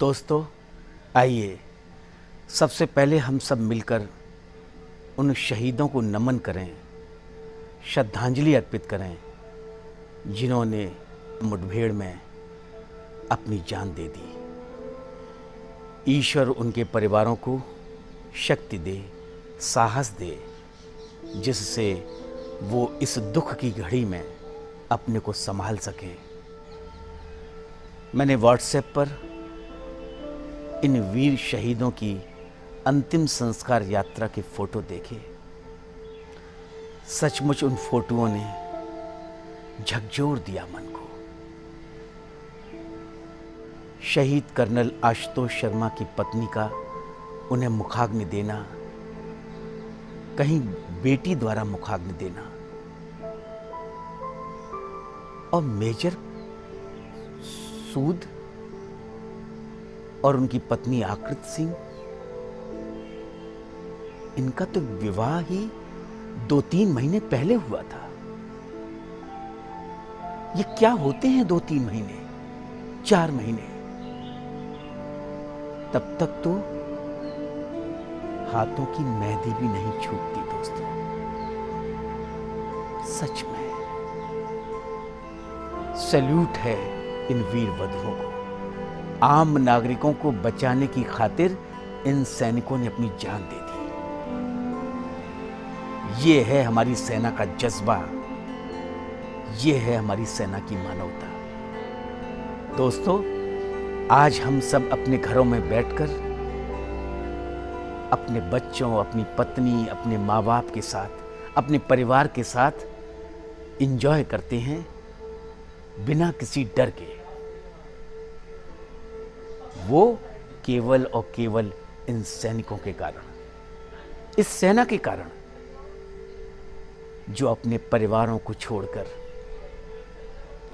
दोस्तों, आइए सबसे पहले हम सब मिलकर उन शहीदों को नमन करें, श्रद्धांजलि अर्पित करें जिन्होंने मुठभेड़ में अपनी जान दे दी। ईश्वर उनके परिवारों को शक्ति दे, साहस दे, जिससे वो इस दुख की घड़ी में अपने को संभाल सकें। मैंने व्हाट्सएप पर इन वीर शहीदों की अंतिम संस्कार यात्रा के फोटो देखे। सचमुच उन फोटोओं ने झकझोर दिया मन को। शहीद कर्नल आशुतोष शर्मा की पत्नी का उन्हें मुखाग्नि देना, कहीं बेटी द्वारा मुखाग्नि देना, और मेजर सूद और उनकी पत्नी आकृति सिंह, इनका तो विवाह ही 2-3 महीने पहले हुआ था। ये क्या होते हैं 2-3 महीने, 4 महीने? तब तक तो हाथों की मेहंदी भी नहीं छूटती दोस्तों। सच में सैल्यूट है इन वीर वधुओं को। आम नागरिकों को बचाने की खातिर इन सैनिकों ने अपनी जान दे दी। ये है हमारी सेना का जज्बा, ये है हमारी सेना की मानवता। दोस्तों, आज हम सब अपने घरों में बैठकर अपने बच्चों, अपनी पत्नी, अपने माँ बाप के साथ, अपने परिवार के साथ एंजॉय करते हैं बिना किसी डर के। वो केवल और केवल इन सैनिकों के कारण, इस सेना के कारण, जो अपने परिवारों को छोड़कर,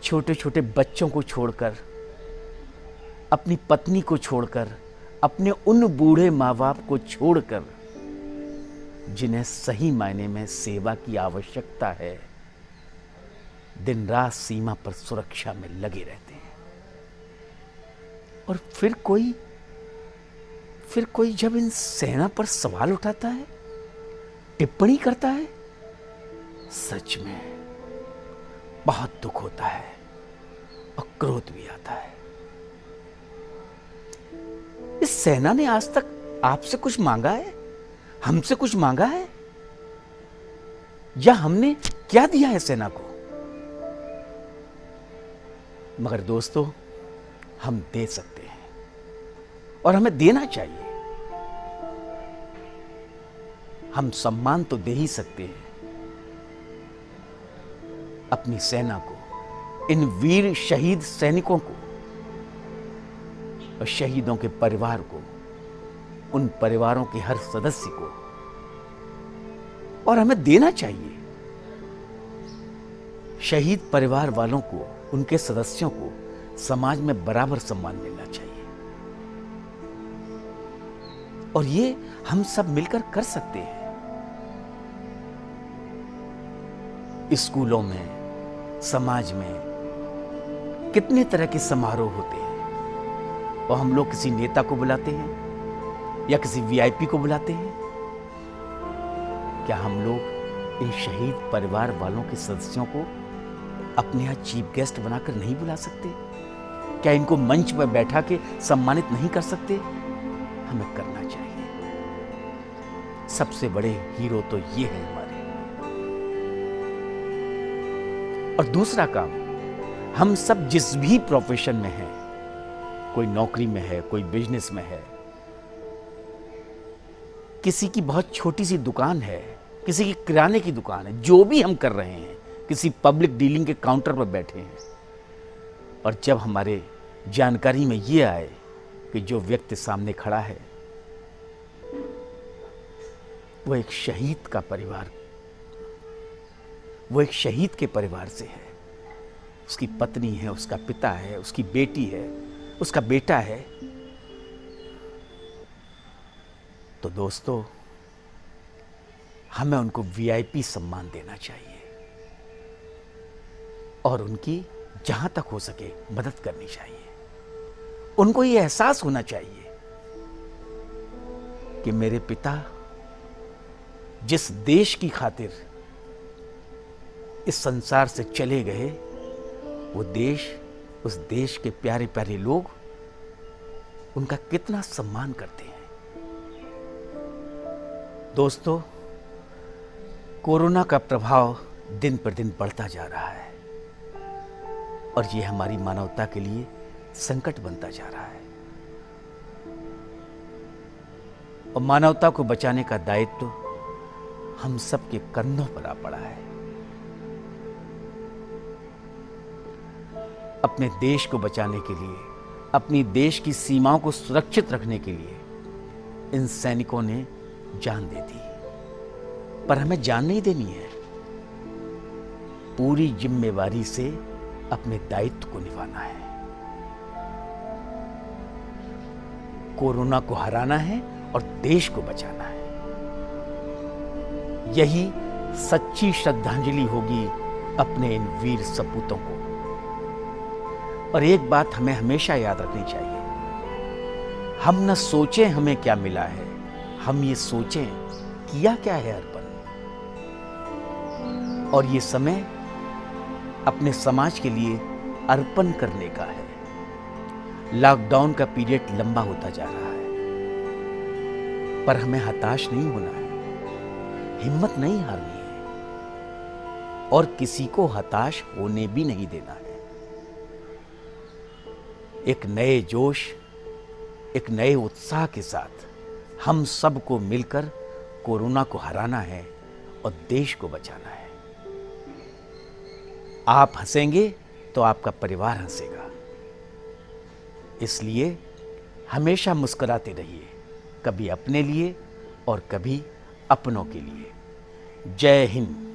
छोटे छोटे बच्चों को छोड़कर, अपनी पत्नी को छोड़कर, अपने उन बूढ़े माँ बाप को छोड़कर, जिन्हें सही मायने में सेवा की आवश्यकता है, दिन रात सीमा पर सुरक्षा में लगे रहते हैं। और फिर कोई जब इन सेना पर सवाल उठाता है, टिप्पणी करता है, सच में बहुत दुख होता है और क्रोध भी आता है। इस सेना ने आज तक आपसे कुछ मांगा है, हमसे कुछ मांगा है, या हमने क्या दिया है सेना को? मगर दोस्तों, हम दे सकते हैं और हमें देना चाहिए। हम सम्मान तो दे ही सकते हैं अपनी सेना को, इन वीर शहीद सैनिकों को और शहीदों के परिवार को, उन परिवारों के हर सदस्य को, और हमें देना चाहिए। शहीद परिवार वालों को, उनके सदस्यों को समाज में बराबर सम्मान मिलना चाहिए। और ये हम सब मिलकर कर सकते हैं। स्कूलों में, समाज में कितने तरह के समारोह होते हैं, और हम लोग किसी नेता को बुलाते हैं या किसी वीआईपी को बुलाते हैं। क्या हम लोग इन शहीद परिवार वालों के सदस्यों को अपने यहाँ चीफ गेस्ट बनाकर नहीं बुला सकते? क्या इनको मंच पर बैठा के सम्मानित नहीं कर सकते? हमें करना चाहिए। सबसे बड़े हीरो तो ये हैं हमारे। और दूसरा काम, हम सब जिस भी प्रोफेशन में हैं, कोई नौकरी में है, कोई बिजनेस में है, किसी की बहुत छोटी सी दुकान है, किसी की किराने की दुकान है, जो भी हम कर रहे हैं, किसी पब्लिक डीलिंग के काउंटर पर बैठे हैं, और जब हमारे जानकारी में ये आए कि जो व्यक्ति सामने खड़ा है वो एक शहीद का परिवार, वो एक शहीद के परिवार से है, उसकी पत्नी है, उसका पिता है, उसकी बेटी है, उसका बेटा है, तो दोस्तों, हमें उनको वीआईपी सम्मान देना चाहिए और उनकी जहां तक हो सके मदद करनी चाहिए। उनको ये एहसास होना चाहिए कि मेरे पिता जिस देश की खातिर इस संसार से चले गए, वो देश, उस देश के प्यारे प्यारे लोग उनका कितना सम्मान करते हैं। दोस्तों, कोरोना का प्रभाव दिन पर दिन बढ़ता जा रहा है और ये हमारी मानवता के लिए संकट बनता जा रहा है और मानवता को बचाने का दायित्व हम सबके कंधों पर आ पड़ा है। अपने देश को बचाने के लिए, अपनी देश की सीमाओं को सुरक्षित रखने के लिए इन सैनिकों ने जान दे दी, पर हमें जान नहीं देनी है। पूरी जिम्मेवारी से अपने दायित्व को निभाना है। कोरोना को हराना है और देश को बचाना है। यही सच्ची श्रद्धांजलि होगी अपने इन वीर सपूतों को। और एक बात हमें हमेशा याद रखनी चाहिए, हम न सोचें हमें क्या मिला है, हम ये सोचें किया क्या है अर्पण। और ये समय अपने समाज के लिए अर्पण करने का है। लॉकडाउन का पीरियड लंबा होता जा रहा है, पर हमें हताश नहीं होना है, हिम्मत नहीं हारनी है और किसी को हताश होने भी नहीं देना है। एक नए जोश, एक नए उत्साह के साथ हम सबको मिलकर कोरोना को हराना है और देश को बचाना है। आप हंसेंगे तो आपका परिवार हंसेगा, इसलिए हमेशा मुस्कुराते रहिए, कभी अपने लिए और कभी अपनों के लिए। जय हिंद।